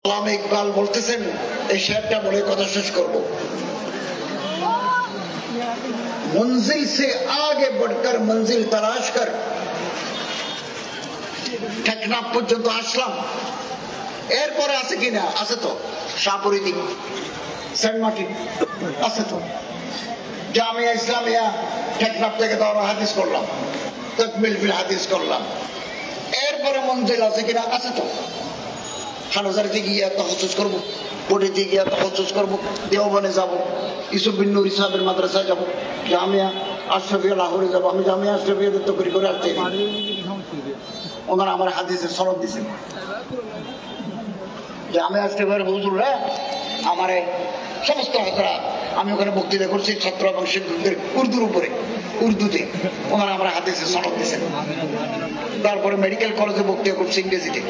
আল্লামা ইকবাল বলতেছেন, এই শেরটা বলে কথা শেষ করব। मंजिल से आगे बढ़कर मंजिल तलाश कर টেকনাফ পর্যন্ত আসলাম। এরপরে আছে কিনা? আছে তো। শাহপুরী দিক, সেন্ট মার্টিন আছে তো। জামিয়া ইসলামিয়া টেকনাফ থেকে দাওরা হাদিস করলাম, তাকমিল ফিল হাদিস করলাম। এরপরে মঞ্জিল আছে কিনা? আছে তো। হানাজারিতে গিয়ে তাহাজ্জুদ করব, পটিতে গিয়ে তাহাজ্জুদ করব, দেওবনে যাব, ইউসুফ বিন নূর সাহেবের মাদ্রাসায় যাব, জামিয়া আশরাফিয়া লাহোরে যাব। আমি জামিয়া আশরাফিয়া তকরি করে আসছি, ওনারা আমার হাদিসের সনদ দিয়েছেন। জামিয়া আশরাফিয়ার হুজুররা আমার সমস্ত হযরত, আমি ওখানে বক্তৃতা করছি ছাত্র এবং শিক্ষকদের উর্দুর উপরে, উর্দুতে ওনারা আমার হাদিসের সনদ দিয়েছেন। তারপরে মেডিকেল কলেজে বক্তৃতা করছি ইংরেজিতে,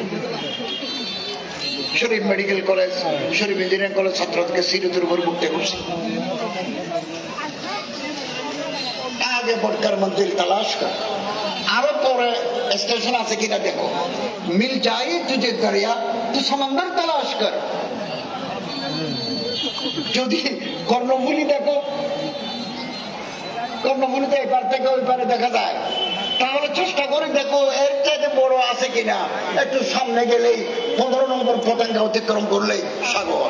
শরীফ মেডিকেল কলেজ, শরীফ ইঞ্জিনিয়ারিং কলেজ ছাত্রদেরকে সিরতের উপর বক্তৃতা করছি। আগে बढ़कर मंजिल तलाश कर। আরো পরে স্টেশন আছে কিনা দেখো। মিল যায় তুঝে দরিয়া তু সমুদ্র তলাশ কর। যদি কর্ণফুলী দেখো, কর্ণফুলীতে এপার থেকে ওই পারে দেখা যায়, তাহলে চেষ্টা করে দেখো এর চাইতে বড় আছে কিনা। একটু সামনে গেলেই 15 নম্বর পতঙ্গ অতিক্রম করলেই সাগর।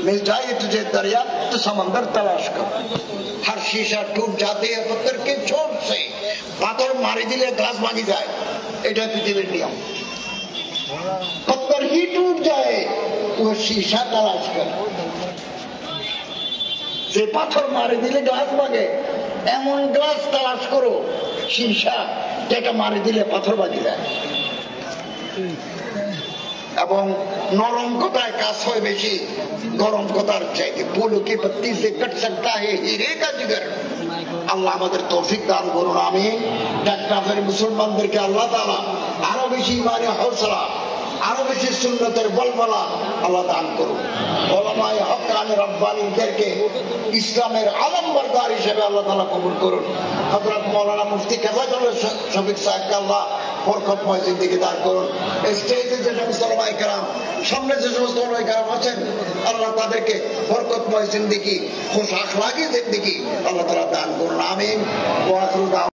मिल जाए तुझे दरिया तो समंदर तलाश कर। हर शीशा टूट जाते हैं पत्थर के चोट से। पाथर मारी दिले ग्लास भांगी जाए, এটা পৃথিবীর নিয়ম। पत्थर ही टूट जाए तो शीशा तलाश कर। যে পাথর মারি দিলে গ্লাস ভাঙে, এমন গ্লাস তালাশ করো, সীসা যেটা মারি দিলে পাথর ভাঙি যায়। এবং নরম কথায় কাজ হয় বেশি গরম কথার চাইতে। ফুল কি পত্তি সে কট সকতা হে হিরে কা জিগর। আল্লাহ আমাদের তৌফিক দান করুন, আমিন। টেকনাফের মুসলমানদেরকে আল্লাহ তাআলা আরো বেশি ইমানে হৌসলা, আরো বেশি সুন্নতের বলবলা আল্লাহ দান করুন। উলামায়ে হক্কানি রব্বানীদেরকে ইসলামের আলমবরদার হিসেবে আল্লাহ তাআলা কবুল করুন। হযরত মাওলানা মুফতি কেফায়েতুল্লাহ শফিক সাহেবকে আল্লাহ বরকতময় জিন্দেগি দান করুন। স্টেজে যে সমস্ত ওলামায়ে কেরাম, সামনে যে সমস্ত ওলামায়ে কেরাম আছেন, আল্লাহ তাদেরকে বরকতময় জিন্দেগি, খুশ আখলাকি জিন্দেগি আল্লাহ তাআলা দান করুন, আমিন। ওয়া আখিরু